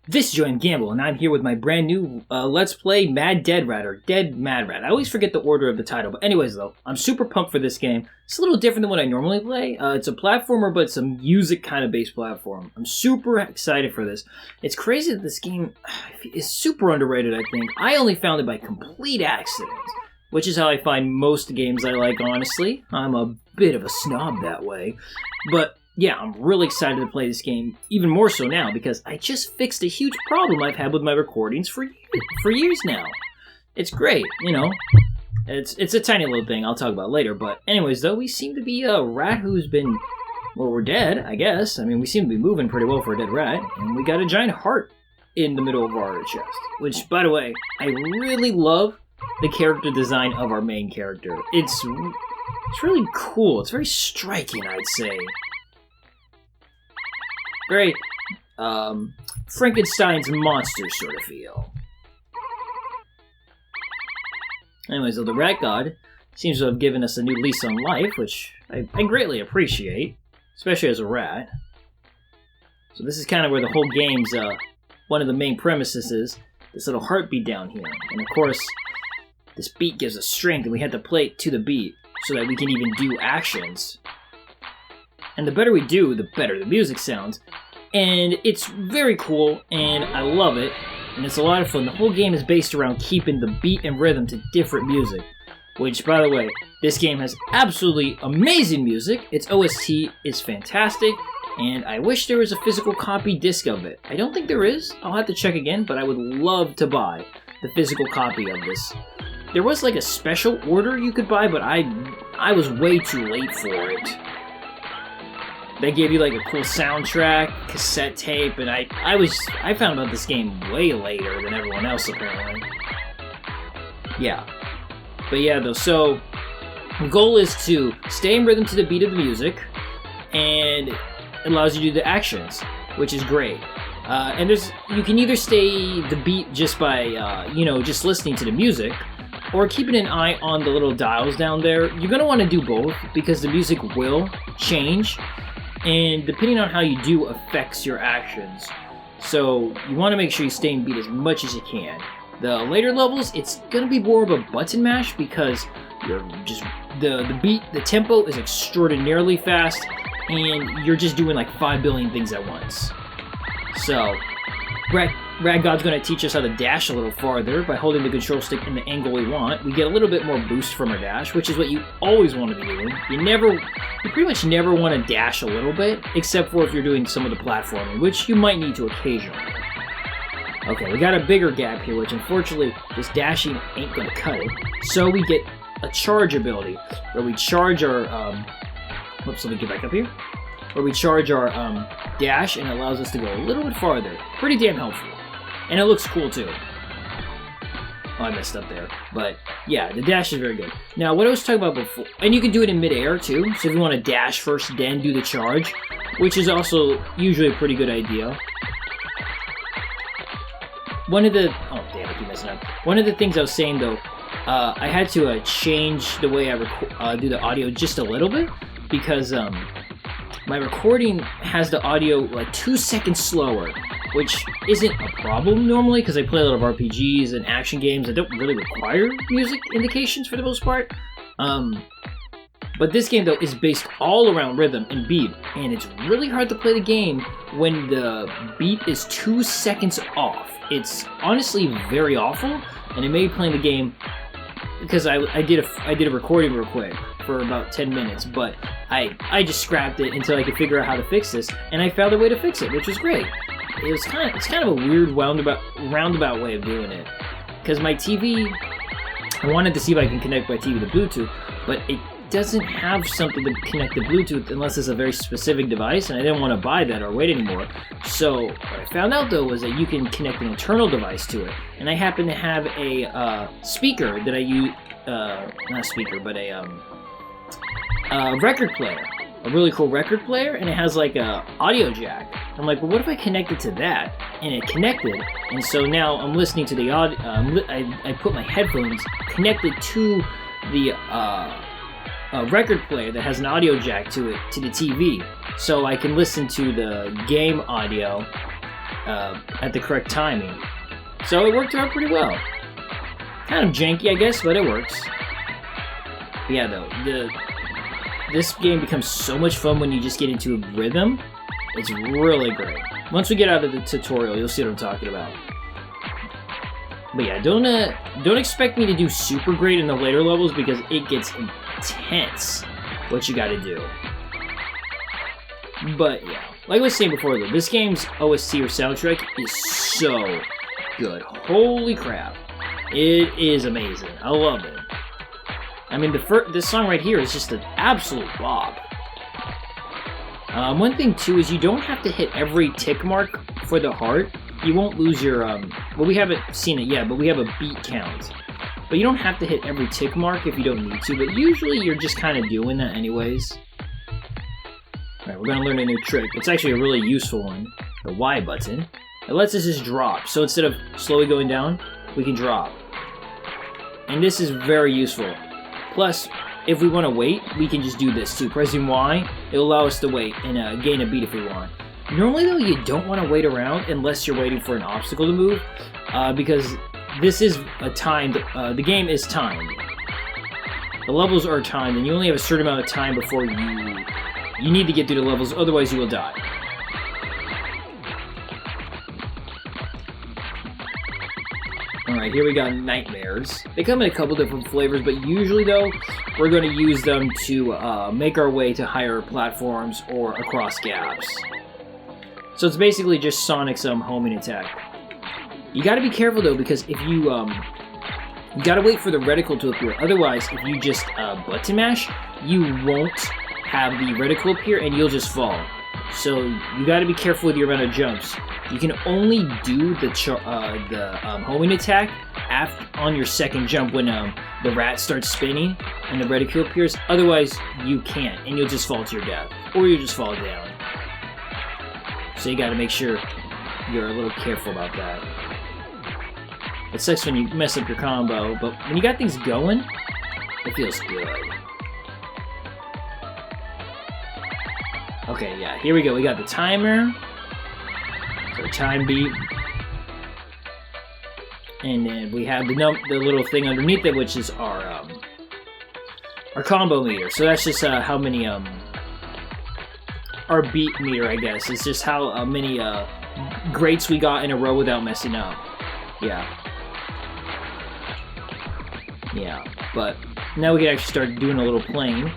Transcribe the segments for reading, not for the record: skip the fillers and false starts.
This is Yohhamgambal, and I'm here with my brand new Let's Play Mad Dead Rat, or Dead Mad Rat. I always forget the order of the title, but anyways though, I'm super pumped for this game. It's a little different than what I normally play. It's a platformer, but it's a music kind of based platform. I'm super excited for this. It's crazy that this game is super underrated, I think. I only found it by complete accident, which is how I find most games I like, honestly. I'm a bit of a snob that way, but yeah, I'm really excited to play this game, even more so now, because I just fixed a huge problem I've had with my recordings for years now. It's great, you know. It's a tiny little thing I'll talk about later, but anyways, though, we seem to be a rat who's been, well, we're dead, I guess. I mean, we seem to be moving pretty well for a dead rat, and we got a giant heart in the middle of our chest, which, by the way, I really love the character design of our main character. It's really cool. It's very striking, I'd say. Very, Frankenstein's monster sort of feel. Anyways, though, the rat god seems to have given us a new lease on life, which I greatly appreciate, especially as a rat. So this is kind of where the whole game's, one of the main premises is, this little heartbeat down here. And of course, this beat gives us strength, and we have to play it to the beat so that we can even do actions. And the better we do, the better the music sounds. And it's very cool, and I love it, and it's a lot of fun. The whole game is based around keeping the beat and rhythm to different music. Which, by the way, this game has absolutely amazing music. Its OST is fantastic, and I wish there was a physical copy disc of it. I don't think there is. I'll have to check again, but I would love to buy the physical copy of this. There was like a special order you could buy, but I was way too late for it. They gave you like a cool soundtrack, cassette tape, and I found out this game way later than everyone else apparently. Yeah. But yeah though, so the goal is to stay in rhythm to the beat of the music, and it allows you to do the actions, which is great. And you can either stay the beat just by just listening to the music, or keeping an eye on the little dials down there. You're gonna want to do both because the music will change, and depending on how you do affects your actions. So you want to make sure you stay in beat as much as you can. The later levels, it's gonna be more of a button mash because you're just the beat, the tempo is extraordinarily fast, and you're just doing like 5 billion things at once. So Rat God's going to teach us how to dash a little farther by holding the control stick in the angle we want. We get a little bit more boost from our dash, which is what you always want to be doing. You pretty much never want to dash a little bit, except for if you're doing some of the platforming, which you might need to occasionally. Okay, we got a bigger gap here, which unfortunately this dashing ain't going to cut it. So we get a charge ability, where we charge our, whoops, let me get back up here. Where we charge our dash, and it allows us to go a little bit farther. Pretty damn helpful. And it looks cool too. Oh, I messed up there. But yeah, the dash is very good. Now, what I was talking about before, and you can do it in midair too. So if you want to dash first, then do the charge, which is also usually a pretty good idea. Oh damn, I keep messing up. One of the things I was saying though, I had to change the way I do the audio just a little bit, because my recording has the audio like 2 seconds slower, which isn't a problem normally because I play a lot of RPGs and action games that don't really require music indications for the most part. But this game though is based all around rhythm and beat, and it's really hard to play the game when the beat is 2 seconds off. It's honestly very awful, and it made playing the game, because I did a recording real quick for about 10 minutes, but I just scrapped it until I could figure out how to fix this, and I found a way to fix it, which was great. It's kind of a weird roundabout way of doing it, because my TV, I wanted to see if I can connect my TV to Bluetooth, but it doesn't have something to connect to Bluetooth unless it's a very specific device, and I didn't want to buy that or wait anymore. So what I found out though was that you can connect an internal device to it, and I happen to have a speaker that I use, not a speaker, but a record player, a really cool record player, and it has like a audio jack. I'm like, well, what if I connect it to that? And it connected, and so now I'm listening to the audio. I put my headphones connected to the record player that has an audio jack to it, to the TV, so I can listen to the game audio at the correct timing. So it worked out pretty well. Kind of janky, I guess, but it works. But yeah, though, this game becomes so much fun when you just get into a rhythm. It's really great. Once we get out of the tutorial, you'll see what I'm talking about. But yeah, don't expect me to do super great in the later levels because it gets intense what you gotta do. But yeah, like I was saying before though, this game's OST or soundtrack is so good. Holy crap. It is amazing. I love it. I mean, this song right here is just an absolute bop. One thing too is you don't have to hit every tick mark for the heart. You won't lose your, well, we haven't seen it yet, but we have a beat count. But you don't have to hit every tick mark if you don't need to, but usually you're just kind of doing that anyways. Alright, we're going to learn a new trick. It's actually a really useful one, the Y button. It lets us just drop, so instead of slowly going down, we can drop. And this is very useful. Plus, if we want to wait, we can just do this too. Pressing Y, it'll allow us to wait and gain a beat if we want. Normally though, you don't want to wait around unless you're waiting for an obstacle to move, because this is a timed, the game is timed. The levels are timed, and you only have a certain amount of time before you need to get through the levels, otherwise you will die. Alright, here we got nightmares. They come in a couple different flavors, but usually though, we're going to use them to make our way to higher platforms or across gaps. So it's basically just Sonic's homing attack. You gotta be careful though, because if you gotta wait for the reticle to appear. Otherwise, if you just button mash, you won't have the reticle appear and you'll just fall. So you gotta be careful with your amount of jumps. You can only do the homing attack on your second jump when the rat starts spinning and the reticule appears. Otherwise, you can't, and you'll just fall to your death, or you'll just fall down. So you gotta make sure you're a little careful about that. It sucks when you mess up your combo, but when you got things going, it feels good. Okay, yeah, here we go. We got the timer. So time beat. And then we have the little thing underneath it, which is our combo meter. So that's just how many our beat meter, I guess. It's just how many greats we got in a row without messing up. Yeah. Yeah, but now we can actually start doing a little playing.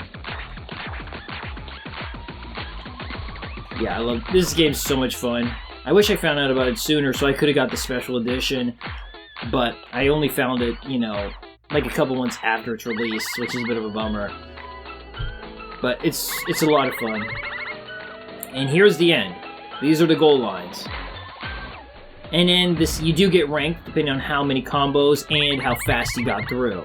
Yeah, I love this game's so much fun. I wish I found out about it sooner so I could have got the special edition, but I only found it, you know, like a couple months after its release, which is a bit of a bummer. But it's a lot of fun. And here's the end. These are the goal lines. And then this, you do get ranked depending on how many combos and how fast you got through.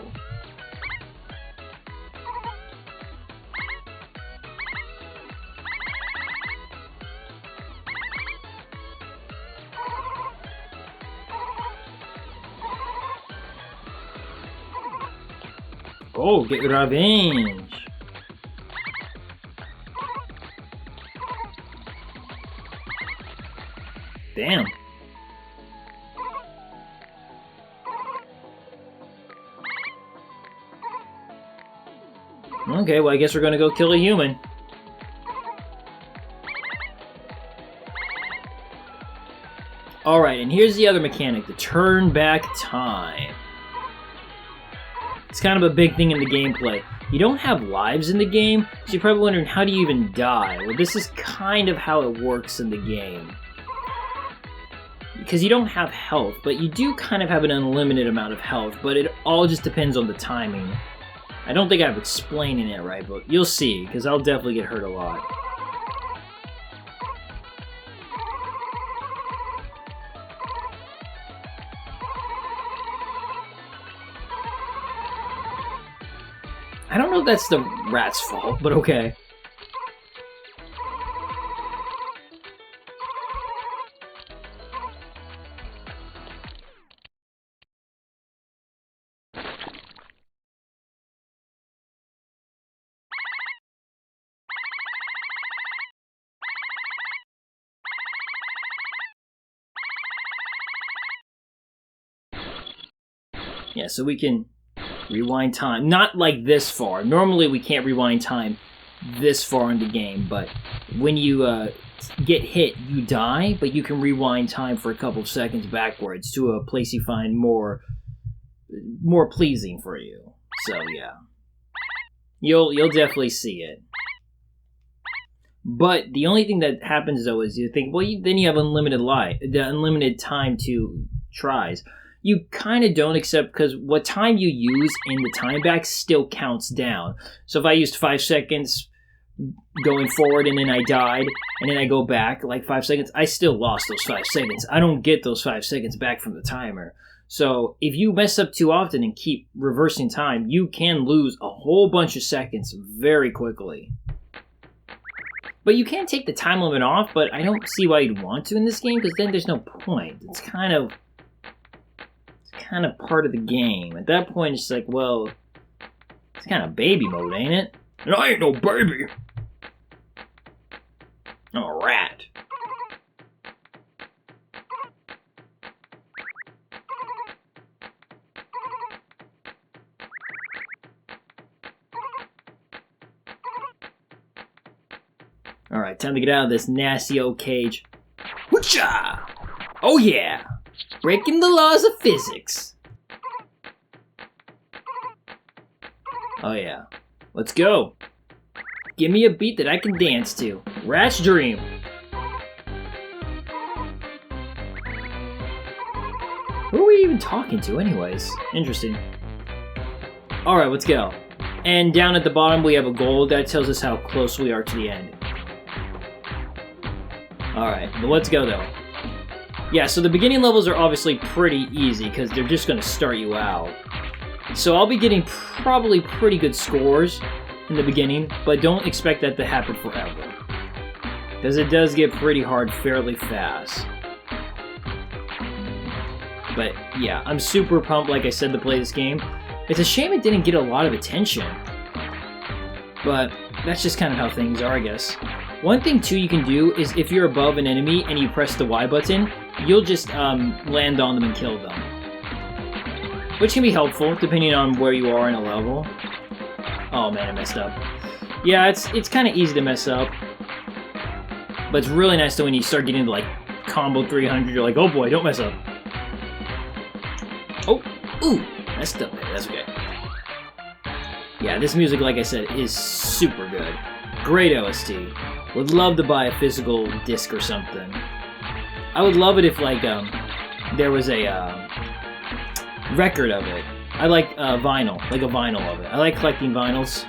Oh, get revenge! Damn. Okay, well I guess we're gonna go kill a human. Alright, and here's the other mechanic, the turn back time. It's kind of a big thing in the gameplay. You don't have lives in the game, so you're probably wondering, how do you even die? Well, this is kind of how it works in the game. Because you don't have health, but you do kind of have an unlimited amount of health, but it all just depends on the timing. I don't think I'm explaining it right, but you'll see, because I'll definitely get hurt a lot. I don't know if that's the rat's fault, but okay. Yeah, so we can rewind time. Not like this far. Normally we can't rewind time this far in the game, but when you get hit, you die, but you can rewind time for a couple of seconds backwards to a place you find more pleasing for you. So yeah, you'll definitely see it. But the only thing that happens though is you think, well, then you have unlimited time to tries. You kind of don't, except because what time you use in the time back still counts down. So if I used 5 seconds going forward and then I died and then I go back like 5 seconds, I still lost those 5 seconds. I don't get those 5 seconds back from the timer. So if you mess up too often and keep reversing time, you can lose a whole bunch of seconds very quickly. But you can take the time limit off, but I don't see why you'd want to in this game, because then there's no point. It's kind of part of the game. At that point, it's like, well, it's kind of baby mode, ain't it? And I ain't no baby. I'm a rat. Alright, time to get out of this nasty old cage. Whoocha! Oh yeah! Breaking the laws of physics. Oh yeah. Let's go. Give me a beat that I can dance to. Rat's Dream. Who are we even talking to anyways? Interesting. Alright, let's go. And down at the bottom we have a goal that tells us how close we are to the end. Alright, but let's go though. Yeah, so the beginning levels are obviously pretty easy because they're just going to start you out. So I'll be getting probably pretty good scores in the beginning, but don't expect that to happen forever. Because it does get pretty hard fairly fast. But yeah, I'm super pumped, like I said, to play this game. It's a shame it didn't get a lot of attention. But that's just kind of how things are, I guess. One thing too you can do is if you're above an enemy and you press the Y button, you'll just land on them and kill them. Which can be helpful depending on where you are in a level. Oh man, I messed up. Yeah, it's kind of easy to mess up. But it's really nice though when you start getting into like combo 300, you're like, oh boy, don't mess up. Oh, ooh, messed up there, that's okay. Yeah, this music, like I said, is super good. Great OST. Would love to buy a physical disc or something. I would love it if, like, there was a record of it. I like vinyl, like a vinyl of it. I like collecting vinyls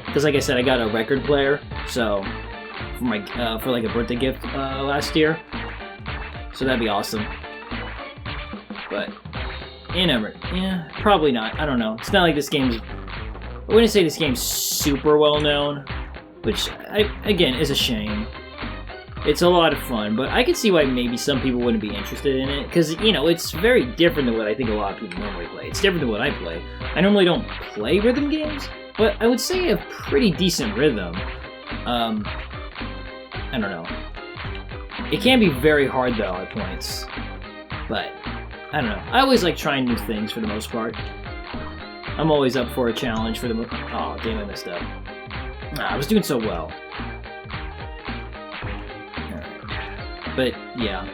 because, like I said, I got a record player, so for like a birthday gift last year. So that'd be awesome. But yeah, probably not. I don't know. It's not like this game's. I wouldn't say this game's super well known. Which, again, is a shame. It's a lot of fun, but I can see why maybe some people wouldn't be interested in it, because, you know, it's very different than what I think a lot of people normally play. It's different than what I play. I normally don't play rhythm games, but I would say a pretty decent rhythm. I don't know. It can be very hard, though, at points. But, I don't know. I always like trying new things, for the most part. I'm always up for a challenge for the most... Oh, damn, I messed up. I was doing so well. Alright. But, yeah.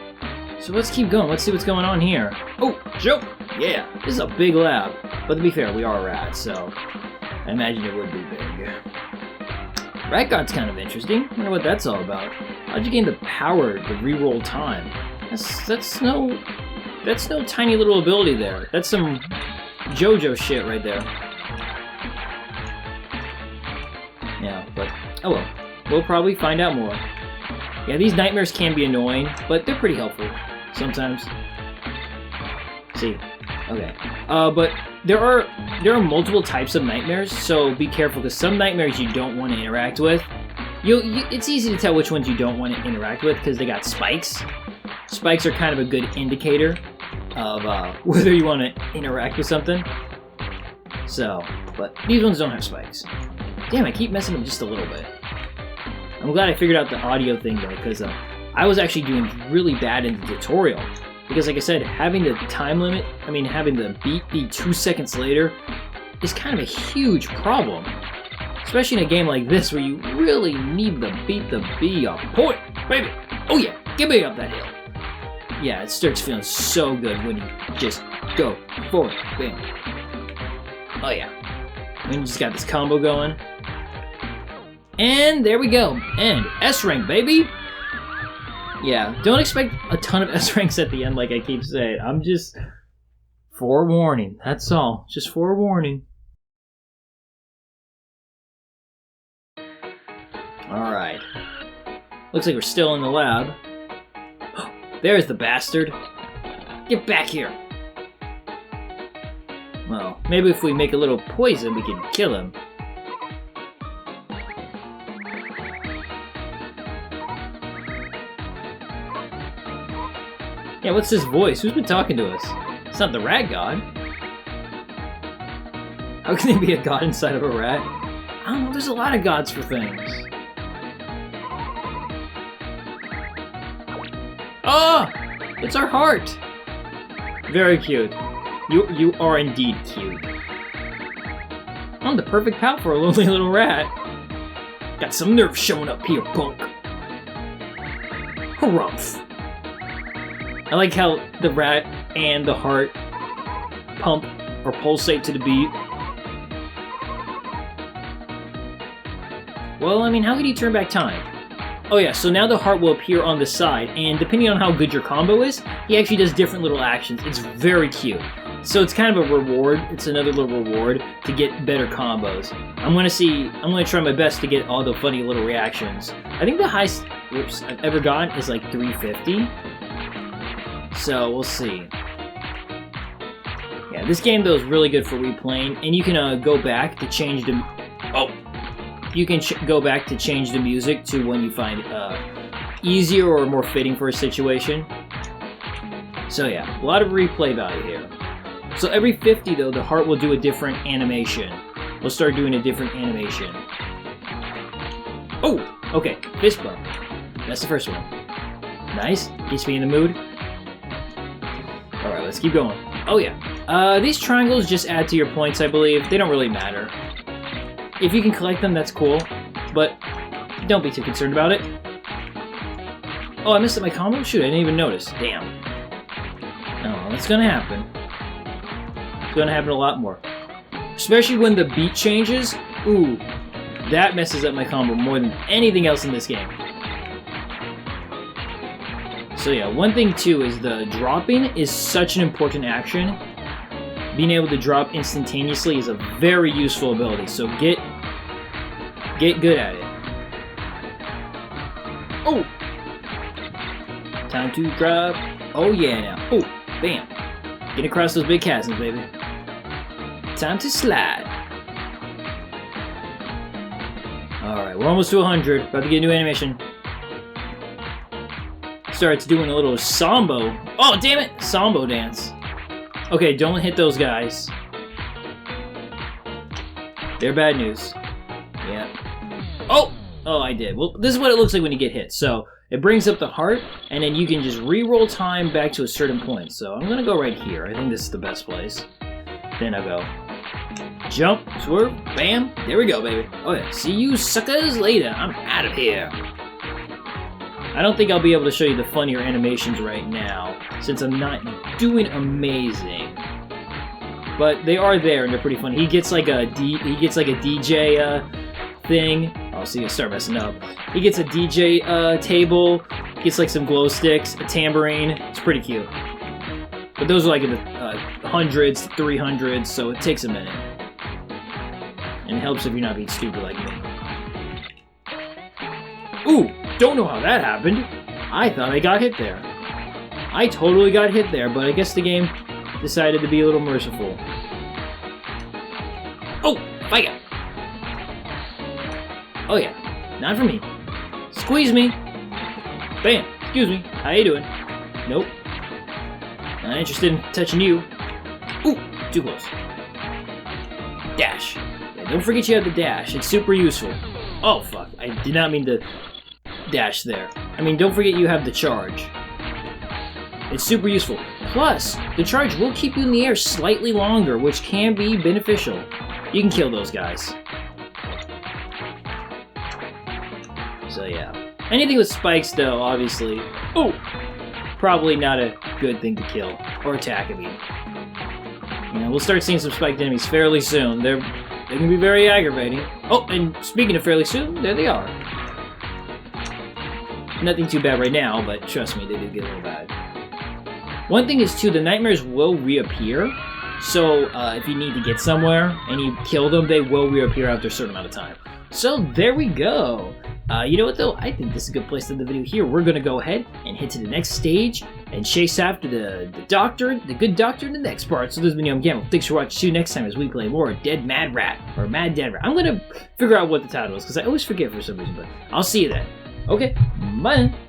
So let's keep going. Let's see what's going on here. Oh, joke! Yeah, this is a big lab. But to be fair, we are rats, so I imagine it would be big. Rat God's kind of interesting. I wonder what that's all about. How'd you gain the power to reroll time? That's no tiny little ability there. That's some JoJo shit right there. Yeah, but oh well. We'll probably find out more. Yeah, these nightmares can be annoying, but they're pretty helpful sometimes. See, okay. But there are multiple types of nightmares, so be careful because some nightmares you don't want to interact with. It's easy to tell which ones you don't want to interact with because they got spikes. Spikes are kind of a good indicator of whether you want to interact with something. So, but these ones don't have spikes. Damn, I keep messing up just a little bit. I'm glad I figured out the audio thing though, because I was actually doing really bad in the tutorial. Because like I said, having the time limit, having the beat be 2 seconds later is kind of a huge problem. Especially in a game like this where you really need the beat to be on point, baby. Oh yeah, get me up that hill. Yeah, it starts feeling so good when you just go forward, bam. Oh yeah. And you just got this combo going. And there we go. And S rank, baby. Yeah, don't expect a ton of S ranks at the end like I keep saying. I'm just forewarning. That's all. Just forewarning. Alright. Looks like we're still in the lab. There's the bastard. Get back here. Well, maybe if we make a little poison, we can kill him. Yeah, what's this voice? Who's been talking to us? It's not the rat god. How can there be a god inside of a rat? I don't know, there's a lot of gods for things. Oh! It's our heart! Very cute. You are indeed cute. I'm the perfect pal for a lonely little rat. Got some nerve showing up here, punk. Harumph. I like how the rat and the heart pump or pulsate to the beat. Well, how could you turn back time? Oh yeah, so now the heart will appear on the side, and depending on how good your combo is, he actually does different little actions. It's very cute. So it's kind of a reward. It's another little reward to get better combos. I'm gonna try my best to get all the funny little reactions. I think the highest I've ever gotten is like 350. So we'll see. Yeah, this game though is really good for replaying, and you can go back to change the. You can go back to change the music to when you find easier or more fitting for a situation. So yeah, a lot of replay value here. So every 50 though, the heart will do a different animation. We'll start doing a different animation. Oh, okay, fist bump. That's the first one. Nice, keeps me in the mood. Alright, let's keep going. Oh yeah, these triangles just add to your points, I believe. They don't really matter. If you can collect them, that's cool, but don't be too concerned about it. Oh, I missed my combo? Shoot, I didn't even notice. Damn. Oh, that's gonna happen. It's gonna happen a lot more. Especially when the beat changes. Ooh, that messes up my combo more than anything else in this game. So yeah, one thing too is the dropping is such an important action. Being able to drop instantaneously is a very useful ability, so get good at it. Oh! Time to drop. Oh yeah now. Oh, bam. Get across those big chasms, baby. Time to slide. Alright, we're almost to 100. About to get a new animation. Starts doing a little sambo. Oh, damn it! Sambo dance. Okay, don't hit those guys. They're bad news. Yeah. Oh! Oh, I did. Well, this is what it looks like when you get hit. So, it brings up the heart, and then you can just re-roll time back to a certain point. So, I'm gonna go right here. I think this is the best place. Then I'll go. Jump, swerve, bam. There we go, baby. Oh yeah, see you suckers later. I'm out of here. I don't think I'll be able to show you the funnier animations right now, since I'm not doing amazing. But they are there, and they're pretty funny. He gets like a DJ thing. Oh, see, I start messing up. He gets a DJ table, gets like some glow sticks, a tambourine. It's pretty cute. But those are like in the hundreds, 300s, so it takes a minute. And it helps if you're not being stupid like me. Ooh! Don't know how that happened. I thought I got hit there. I totally got hit there, but I guess the game decided to be a little merciful. Oh, fire! Oh yeah, not for me. Squeeze me. Bam. Excuse me. How you doing? Nope. Not interested in touching you. Ooh, too close. Dash. Yeah, don't forget you have the dash. It's super useful. Oh fuck! I did not mean to dash there. I mean, don't forget you have the charge. It's super useful. Plus, the charge will keep you in the air slightly longer, which can be beneficial. You can kill those guys. So yeah. Anything with spikes, though, obviously... Oh! Probably not a good thing to kill. Or attack, I mean. You know, we'll start seeing some spiked enemies fairly soon. They can be very aggravating. Oh, and speaking of fairly soon, there they are. Nothing too bad right now, but trust me, they do get a little bad. One thing is, too, the nightmares will reappear. So, if you need to get somewhere and you kill them, they will reappear after a certain amount of time. So, there we go. You know what, though? I think this is a good place to end the video here. We're going to go ahead and head to the next stage and chase after the doctor, the good doctor in the next part. So, this has been Yohhamgambal. Thanks for watching. See you next time as we play more Dead Mad Rat, or Mad Dead Rat. I'm going to figure out what the title is, because I always forget for some reason, but I'll see you then. Okay, bye.